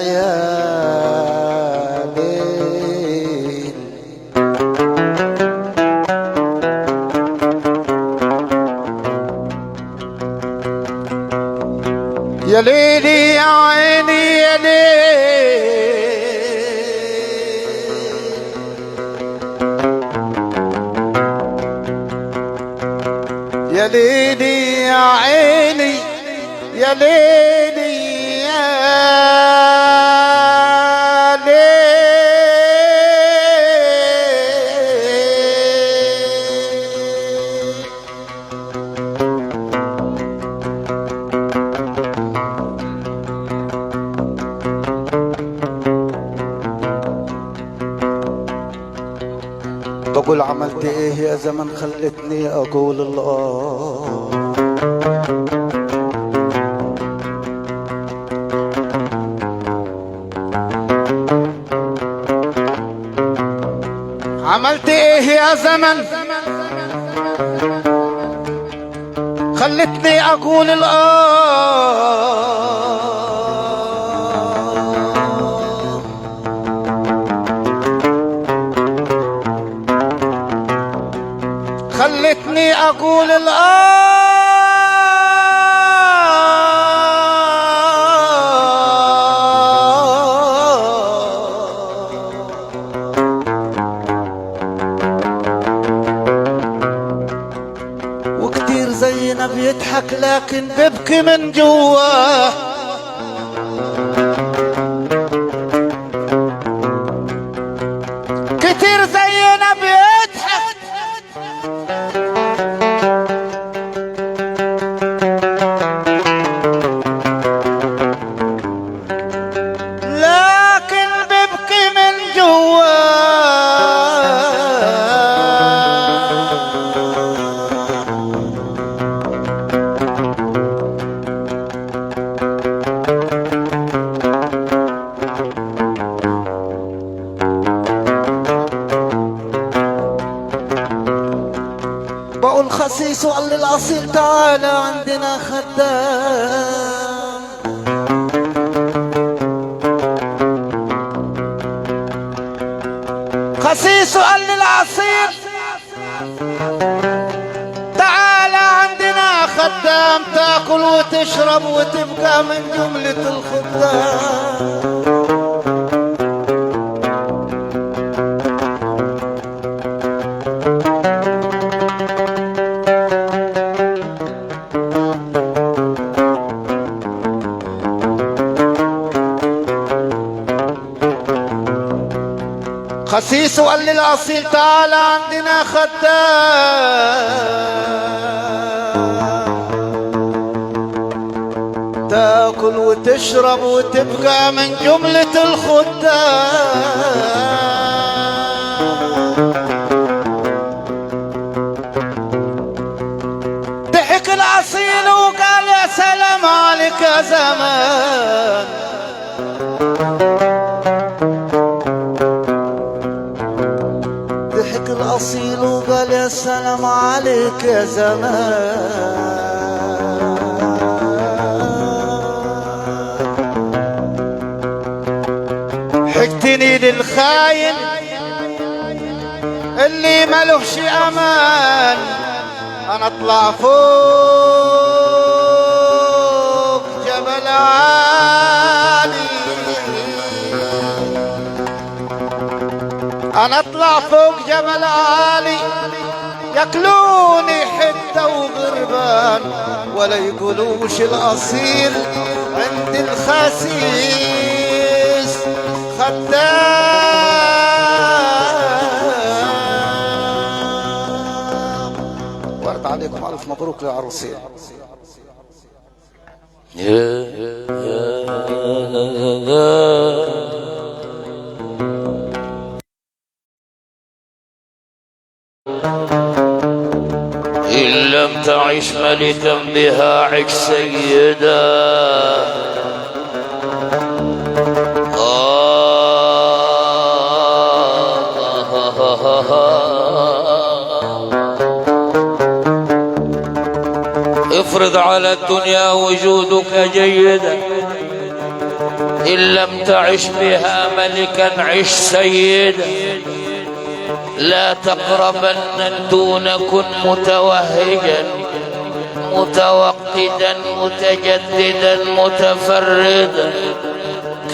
يا ليل يا ليلي يا عيني يا ليل يا ليلي يا عيني يا ليلي بقول عملت ايه يا زمن خلتني اقول الله عملت ايه يا زمن خلتني اقول خلتني اقول وكتير زينا بيضحك لكن ببكي من جواه كتير زينا بيضحك لكن ببكي من بقول خسيس وقال للأصيل تعالى عندنا خدام خسيس وقال للأصيل تعالى عندنا خدام تاكل وتشرب وتبقى من جملة الخدام خسيس وقال للأصيل تعالى عندنا خدام تاكل وتشرب وتبقى من جملة الخدام ضحك الأصيل وقال يا سلام عليك يا زمان ضحك الأصيل وقال يا سلام عليك يا زمان حكتني للخاين اللي ملوش أمان أنا أطلع فوق جبل عالي أنا أطلع فوق جبل عالي ياكلوني حتة وغربان ولا يقولوش الأصيل عند الخسيس خدام ورد عليكم ألف مبروك للعروسين إن لم تعش ملكا بها عش سيدا افرض على الدنيا وجودك جيدا إن لم تعش بها ملكا عش سيدا، لا تقربن الدون كن متوهجا متوقدا متجددا متفردا،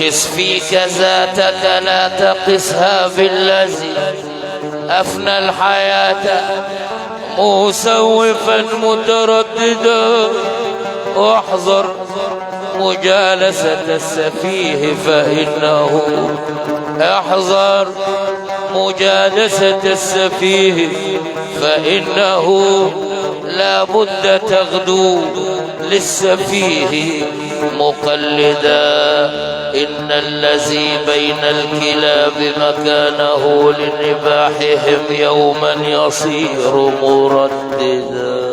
قس فيك ذاتك لا تقسها بالذي أفنى الحياة مسوفا مترددا، واحذر مجالسة السفيه فإنه احذر مجالسة السفيه فإنه لا بد تغدو للسفيه مقلدا، إن الذي بين الكلاب مكانه لنباحهم يوما يصير مرددا.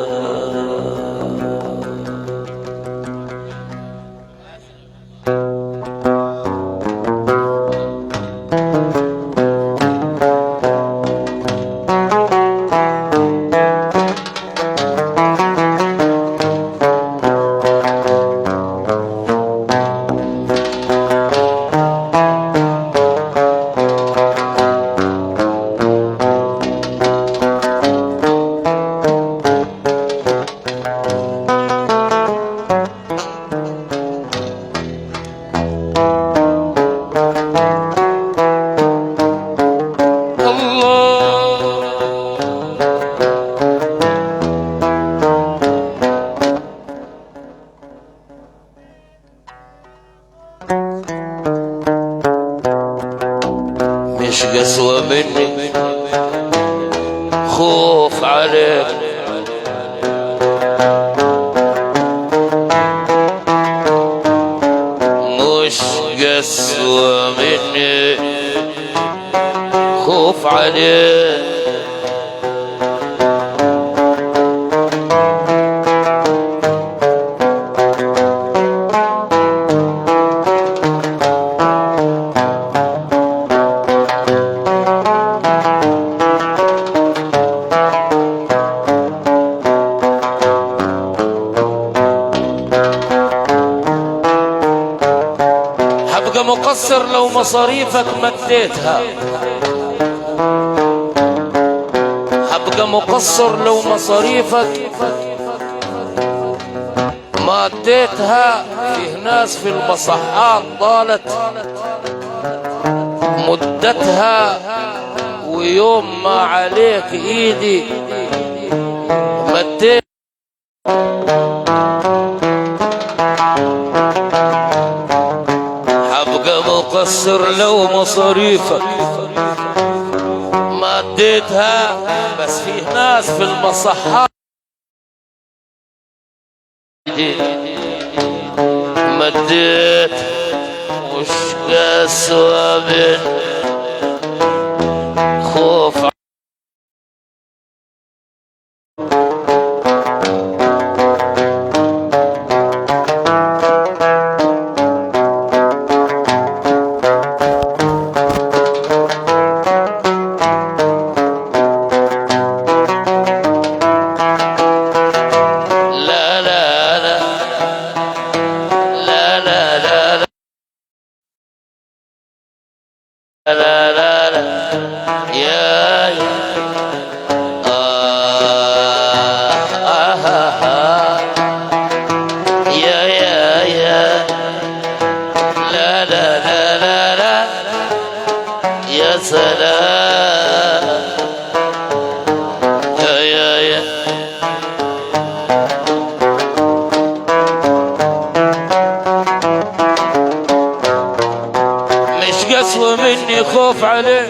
مش قسوة مني خوف عليك، مش قسوة مني خوف عليك، مقصر لو مصاريفك مديتها، هبقى مقصر لو مصاريفك ما اديتها. فيه ناس في المصحات طالت مدتها ويوم ما عليك ايدي مديت مقصر لو مصاريفك ما اديتها. بس فيه ناس في المصحات مديت مش قسوة من خوف لا لا لا يا يا يا لا لا لا لا لا يا سلام يا مش قسوة مني خوف عليك،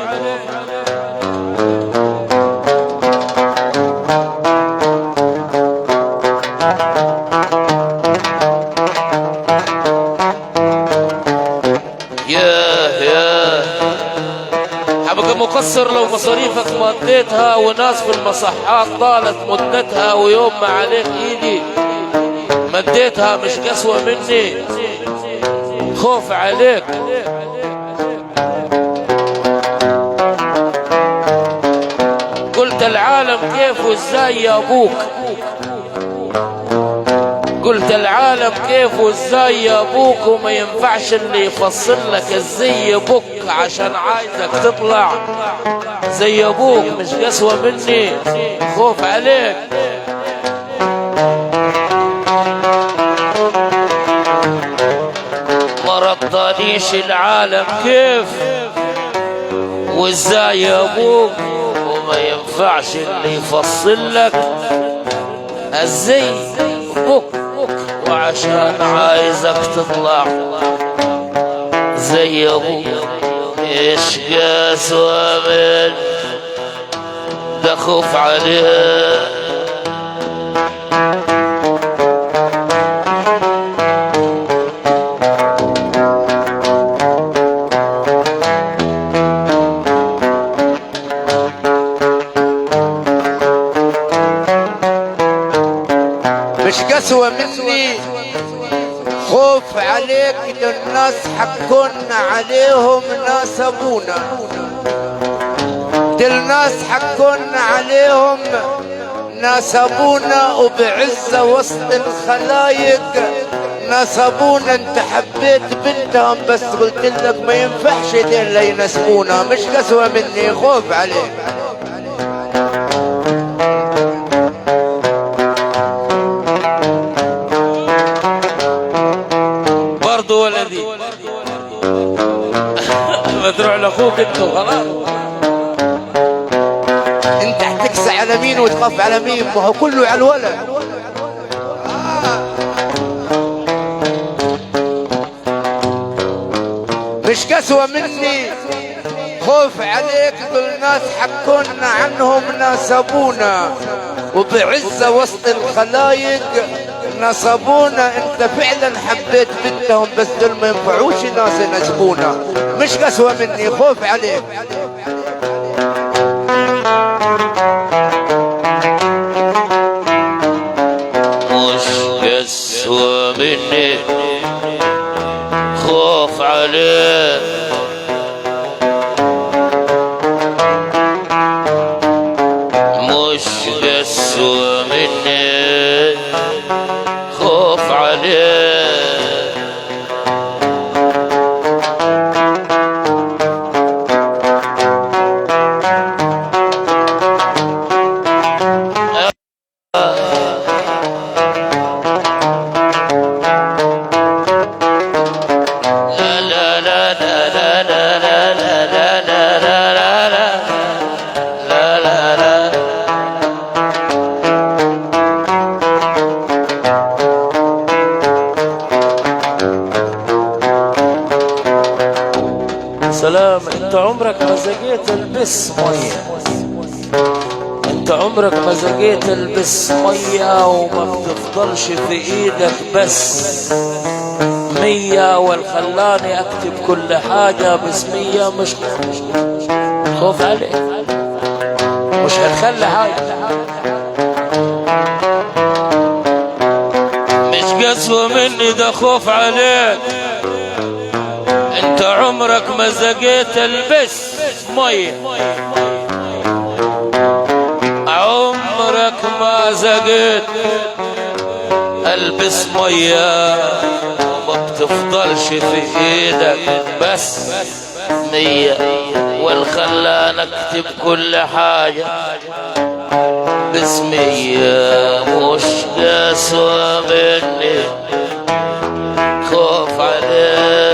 هبقى مقصر لو مصاريفك ما اديتها. وناس في المصحات طالت مدتها ويوم ما عليك ايدي ما اديتها. مش قسوة مني خوف عليك، قلت العالم كيف وازاي يا ابوك قلت العالم كيف وازاي يا ابوك، وما ينفعش اللي يفصل لك الزي بك، عشان عايزك تطلع زي ابوك، مش قسوة مني خوف عليك. ما رضانيش العالم كيف وازاي يا ابوك، وما ينفعش اللي يفصل لك الزي بك، وعشان عايزك تطلع زي ابوك. ايش قسوة من ده خوف عليه. مش قسوة مني خوف عليك، ده الناس حكون عليهم ناسبونا، ده الناس حكون عليهم ناسبونا، وبعزة وسط الخلايق ناسبونا. انت حبيت بنتهم بس قلت لك ما ينفعش دي اللي يناسبونا. مش قسوة مني خوف عليك. ولدي ما تروح لاخوك انت وخلاص. انت هتكسى على مين وتخاف على مين؟ ما هو كله على الولد. مش قسوة مني خوف عليك، دول الناس حكونا عنهم ناسبونا، وبعزة وسط الخلايق نصبونا. انت فعلا حبيت بنتهم بس دول ما ينفعوش ناس يناسبونا. مش قسوة مني خوف عليك. مش قسوة مني خوف عليك. مش قسوة مني خوف عليه. سلام. انت عمرك ما زقيت البس ميه، انت عمرك ما زقيت البس ميه، وما بتفضلش في ايدك بس مية، والخلاني اكتب كل حاجة باسمية. مش خوف عليك، مش هتخلي حاجة. مش قسوة مني ده خوف عليك. انت عمرك ما زقيت البس ميه، عمرك ما زقيت البس ميه، وما بتفضلش في ايدك بس مية، والخلان اكتب كل حاجة باسمية. مش قسوة مني خوف عليك.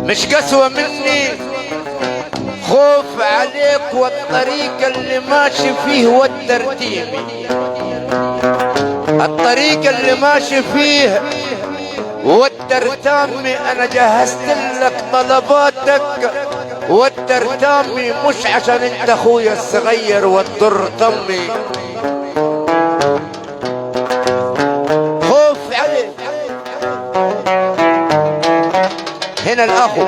مش قسوة مني خوف عليك والطريق اللي ماشي فيه والترتيب، الطريق اللي ماشي فيه والترتامي. انا جهزت لك طلباتك والترتامي، مش عشان انت اخويا الصغير والضر طمي. خوف عليك هنا الاخو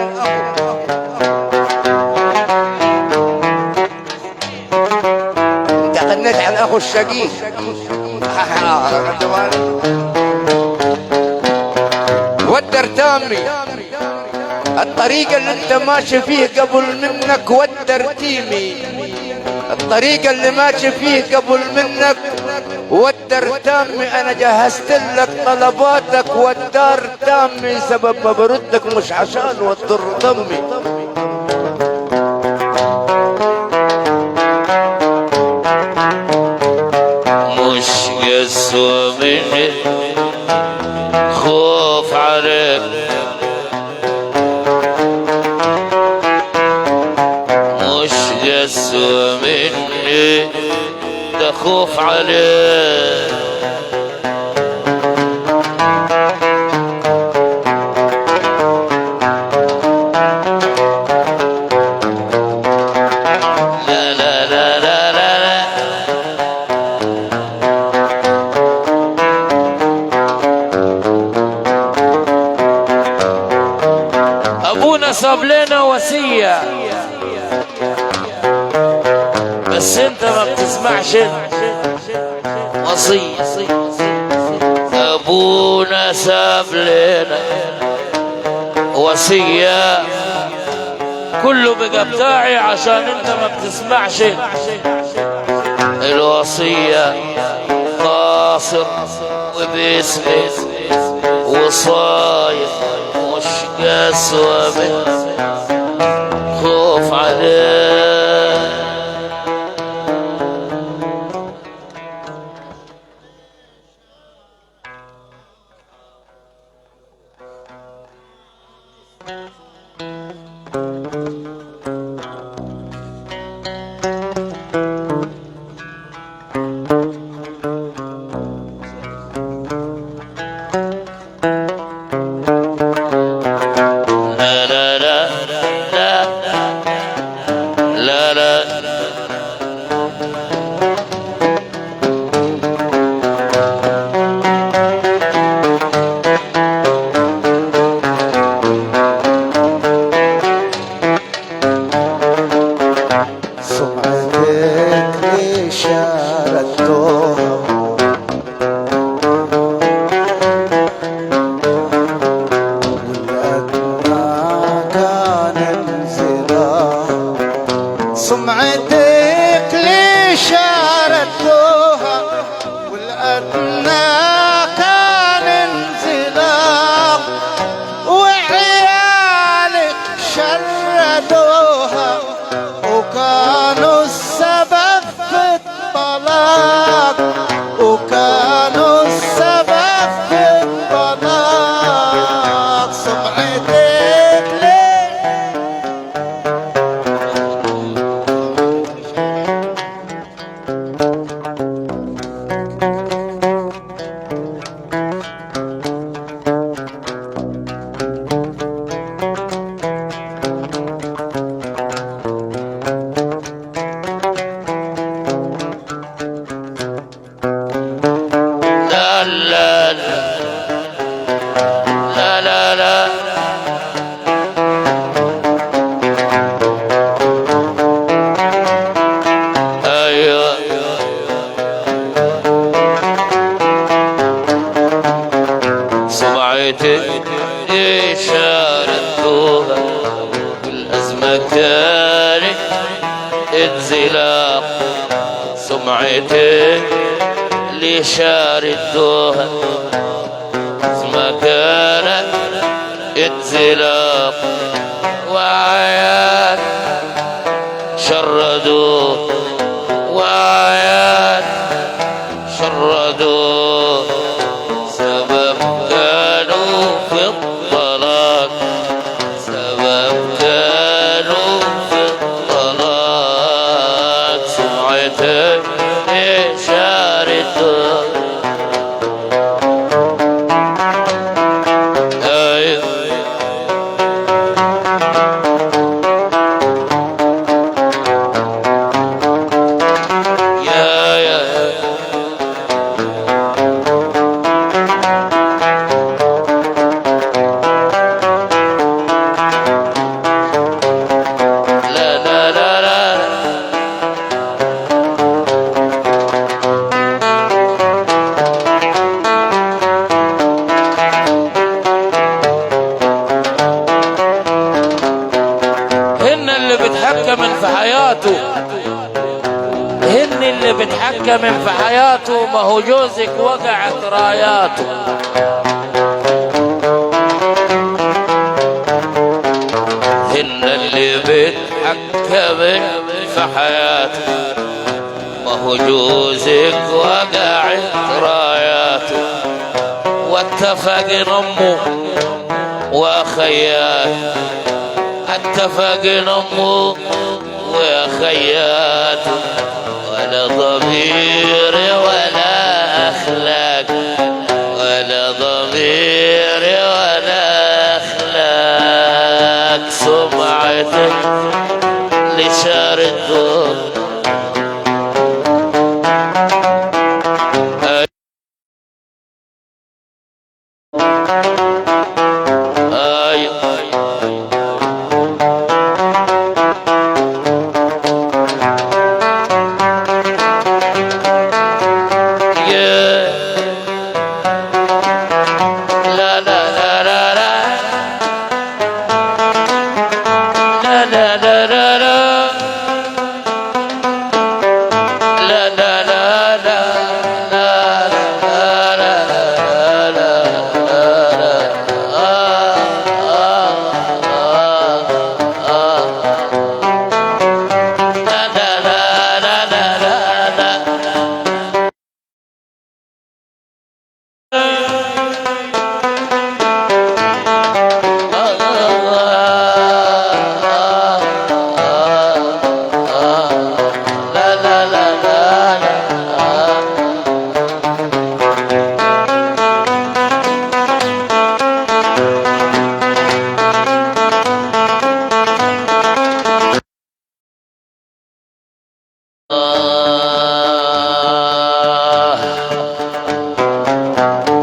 انت غنيت عن اخو الشقيق والترتامي. الطريق اللي انت ماشي فيه قبل منك والترتيمي، الطريق اللي ماشي فيه قبل منك والترتامي. انا جهزت لك طلباتك والدار تامي، سبب ما بردك مش عشان والضر ضمي. مش قسوة مني خوف عليك، مش قسوة مني ده خوف عليك. صاب لنا وصية بس انت ما بتسمعش وصية. ابونا ساب لنا وصية كله بقى بتاعي عشان انت ما بتسمعش الوصية. قاصر وباسمي وصايا مش قسوة من خوف عليك. سمعتك لي شاردوها والأدنى كان انزلاق، وعيالك شردوها وكانوا السبب في الطلاق، وكانوا السبب في الطلاق. سمعتك لي شاردوها والأزمة كانت انزلاق. سمعتك اللي شاردوها الأزمة كانت انزلاق، وعيال بتحكم في حياته، هن اللي بتحكم في حياته، ما هو جوزك وقعت راياته. هن اللي بتحكم في حياته، ما هو جوزك وقعت راياته. واتفق امه واخيات، اتفق امه واخيات، ولا ضمير ولا اخلاق، ولا ضمير ولا اخلاق. سمعتك لشار الدور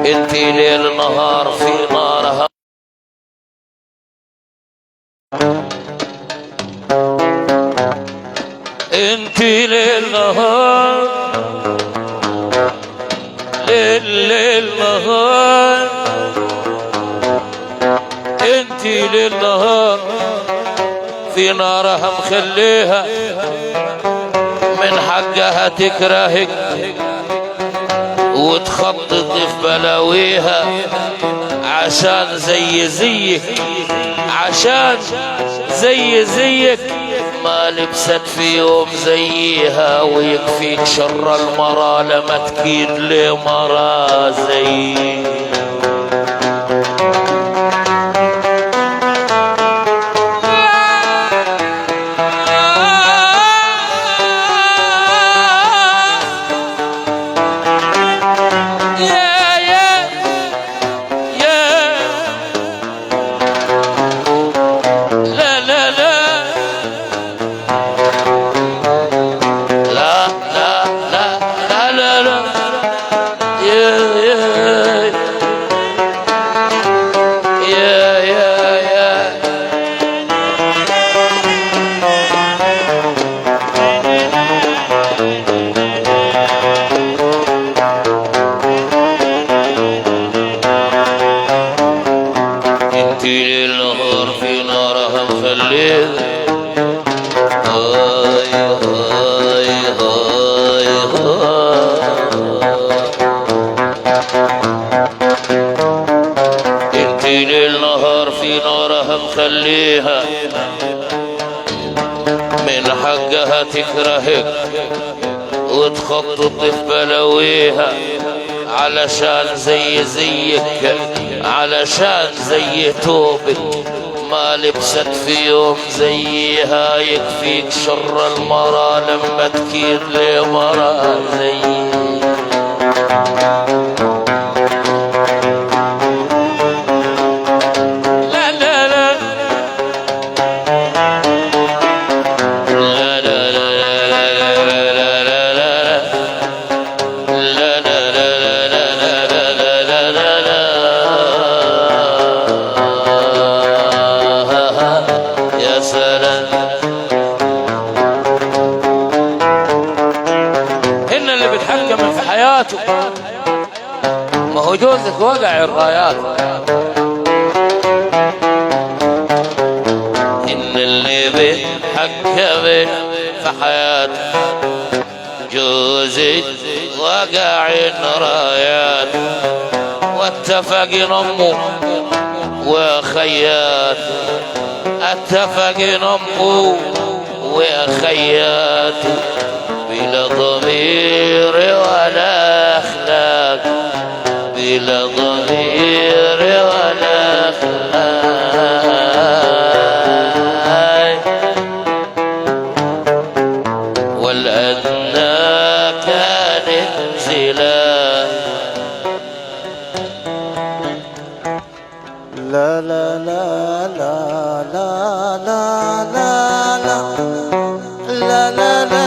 انتي ليل نهار في نارها، انتي ليل نهار، ليل نهار، انتي ليل نهار في نارها مخليها، من حقها تكرهك وتخطط في بلاويها، عشان زيك، عشان زيك ما لبست في يوم زيها. ويكفيك شر المرا لما تكيد لمرا زيها. خليها من حقها تكرهك وتخطط في بلاويها، علشان زيك، علشان زي توبك ما لبست في يوم زيها. يكفيك شر المرا لما تكيد لمرا زيها. ما هو جوزك وقع الرايات. إن اللي بيتحكم حكمت في حياته جوزي وقع الرايات واتفق امه وخيات اتفق امه وخيات بلا ضمير ولا اخلاق بلا ضمير ولا اخلاق والأدنى كانت سلاح لا لا لا لا لا لا لا لا لا لا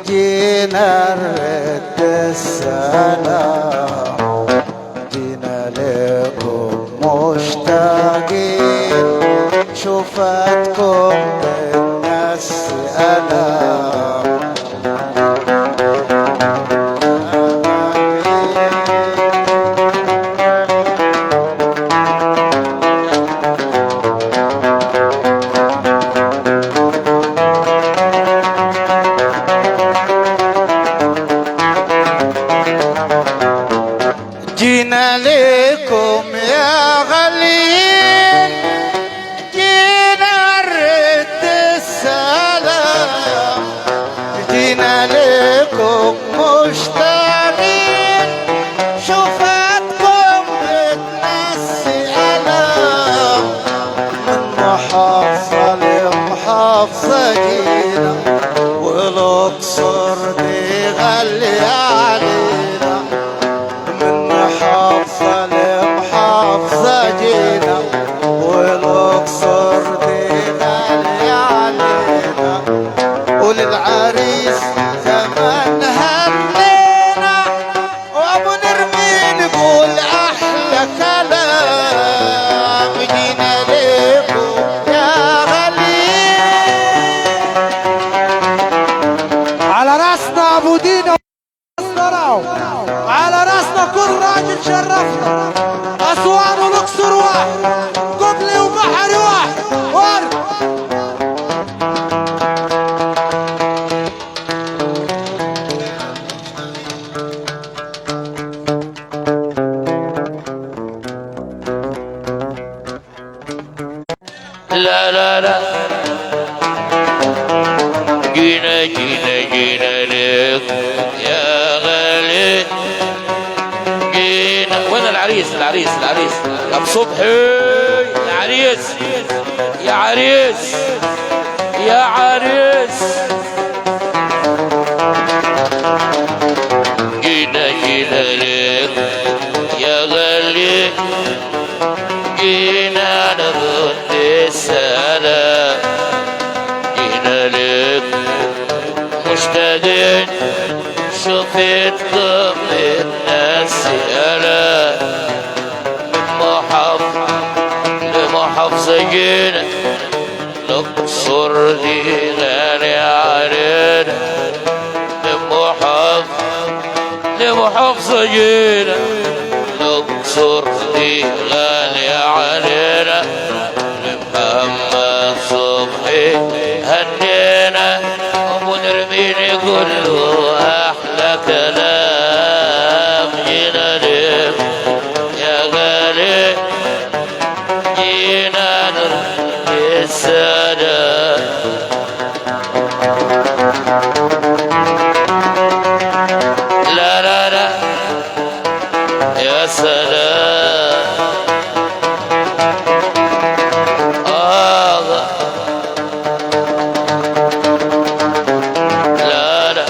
جينا نرد السلام جينا لكم مشتاقين شوفتكم بالناس ألام جينا لكم يا غاليين جينا نرد السلام جينا لكم مشتاقين شوفتكم بتنسي ألام من محافظة لمحافظة جينا والأقصر دي غالية علينا محافظة لمحافظة جينا والأقصر دي غالية علينا وللعريس زمان هنينا وأبو نرمين نقول أحلى كلام جينا لكم يا غاليين على راسنا أبو دينا على راسنا كل راجل شرفنا أسوان والأقصر واحد قبلي وبحري واحد ورد لا لا لا جينا جينا جينا لكم يا غالي جينا وين العريس العريس العريس يا ابو صبحي يا عريس يا عريس يا عريس جينا جينا لكم يا غالي جينا نرد السلام جينا لكم مشتاقين شوفتكم الناس ألا من محافظة لمحافظة جينا الأقصر دي غالية علينا من محافظة لمحافظة جينا الأقصر دي غالية علينا محمد صبحي هنينا أبو نرمين يقول له أحلى كلام جينا لك يا غالي جينا نرد السلام لا لا لا يا سلام لا لا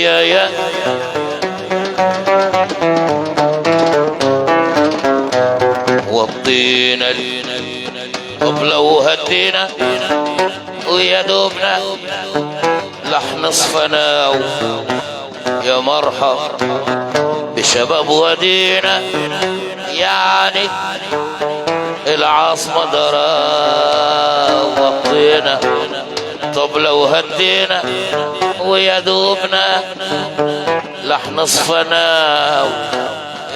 يا والطين الطبلة وهدينا ويا دوبنا لحن صفنا يا مرحب بشباب ودينا يعني العاصمة درا وطينا طبلة وهدينا ويا دوبنا لحن صفنا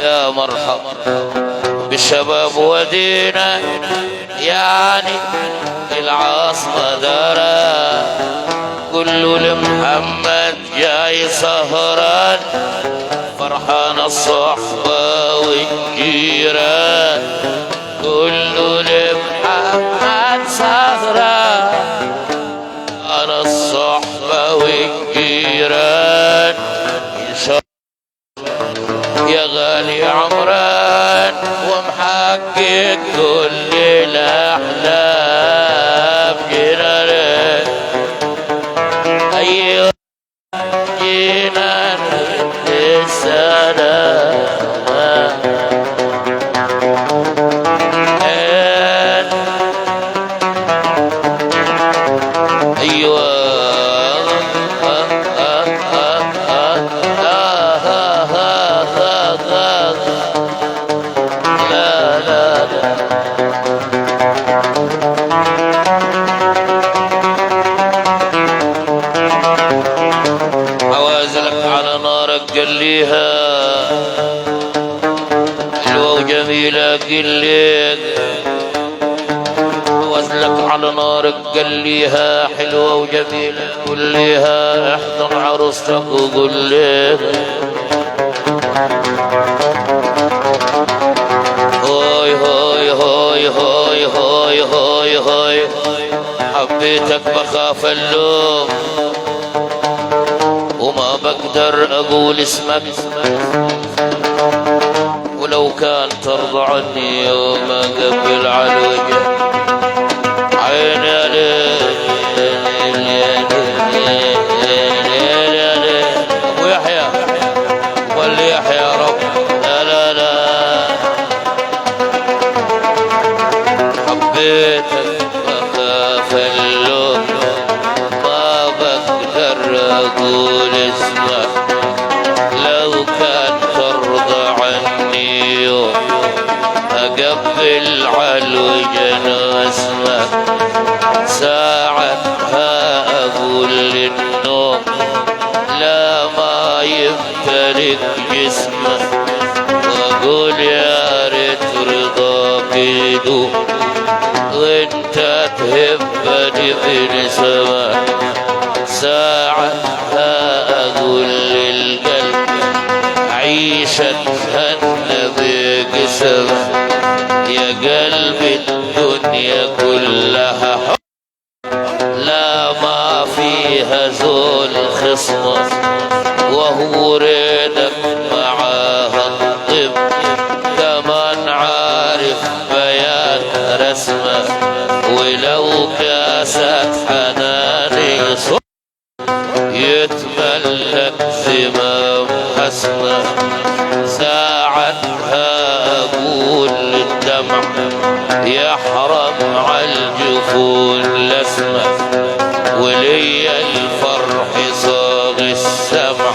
يا مرحب بالشباب ودينا يعني العاصمة درا كله لمحمد جاي سهران فرحان الصحبة والجيران كله لمحمد سهران أنا الصحبة والجيران إن شاء الله يا غالي عمران ومحقق كل الأحلام جيران أيوة جينا السلام أيوة عوازلك على نارك قليها حلوة وجميلة قليك عوازلك على نارك قليها حلوة وجميلة قليها احضن عروستك وقليها هاي هاي هاي هاي هاي هاي هاي حبيتك بخاف اللوم وما بقدر اقول اسمك ولو كان ترضى عني يوم اقبل على الوجه عيني ابو يحيى واللي يحيى رب لا لا لا حبيتك بخاف اللوم ما بقدر اقول اسمك لو كان ترضى عني يوم اقبل عالوجن اسمك ساعتها اقول للنوم لا ما يمتلك جسمك واقول يا ريت رضاك يدوم وانت تهبني بنسمك ساعتها اقول للقلب عيش اتهنى بقسمك يا قلبي الدنيا كلها حب لا ما فيها زول خصمك وهو ريدك معاها الطب كمان عارف بيان رسمك ولو كاسات حناني صوت يتملك زمام حسمك ساعتها اقول للدمع يحرم عالجفون لسمك ولي الفرح صاغ السمع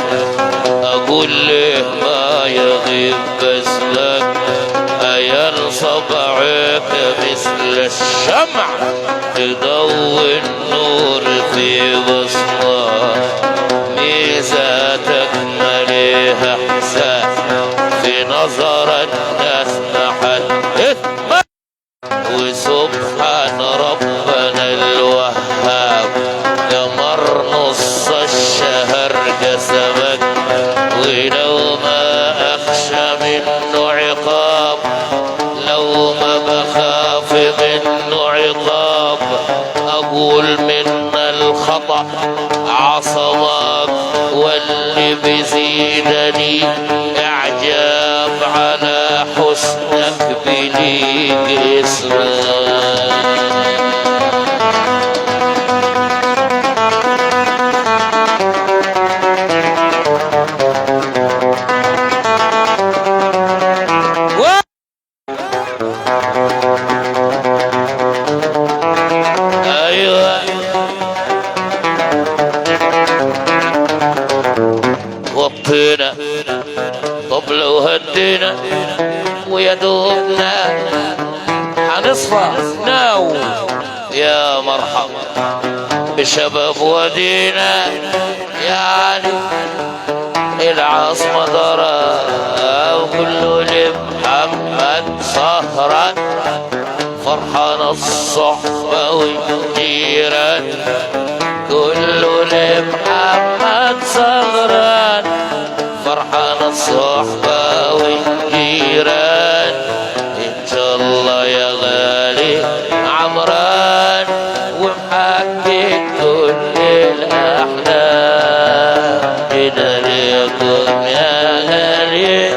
اقول ليه ما يغيب بسمك ينصب عيك مثل الشمع تضوي النور في بصمك ميزاتك مليها احسان في نظر الناس ما حد اثمك وسبحان ربنا الوهاب قمر نص الشهر قسمك ولو ما اخشى منه عقاب لو ما بخاف منه عقاب اقول من الخطأ عصمك واللي بزيدني اعجاب على حسنك بلي فيك اسمك. وطينا طبل وهدينا ويدوبنا حنصفى ناو يا مرحبا بشباب ودينا يعني العاصمة درا وكله لمحمد سهران فرحان الصحبة والجيران كله لمحمد سهران فرحان الصحبة والجيران إن شاء الله يا غالي عمران ومحقق كل الأحلام إذا لكم يا غالي.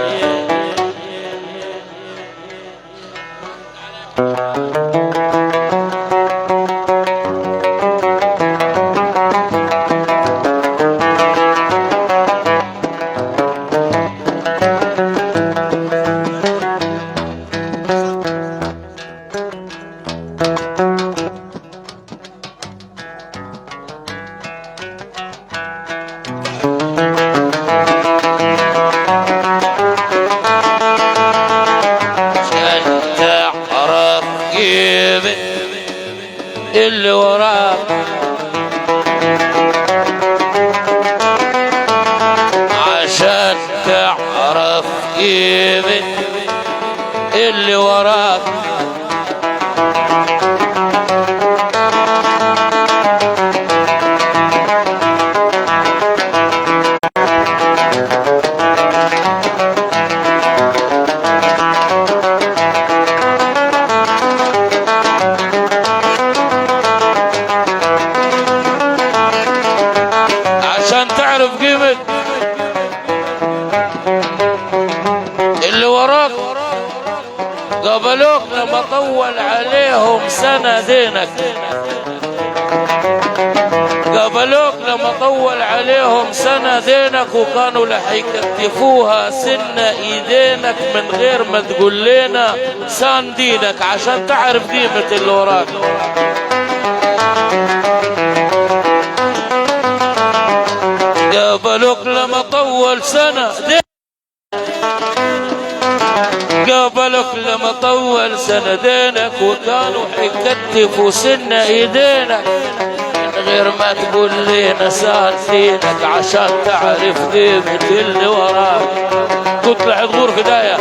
اللي وراك عشان تعرف قيمة اللي وراك اللي وراك قبلوك لما طول عليهم سنة دينك قبلوك لما طول عليهم سنة دينك وكانوا لح يكتفوها سنة ايدينك من غير ما تقول لنا سان دينك عشان تعرف قيمة اللي وراك. قبلوك لما طول سنة قبلك لما طول سندينك وكانوا حيكتفوا سنة ايدينك من غير ما تقول لنا سان دينك عشان تعرف قيمة اللي وراك. تطلع تغور هدايا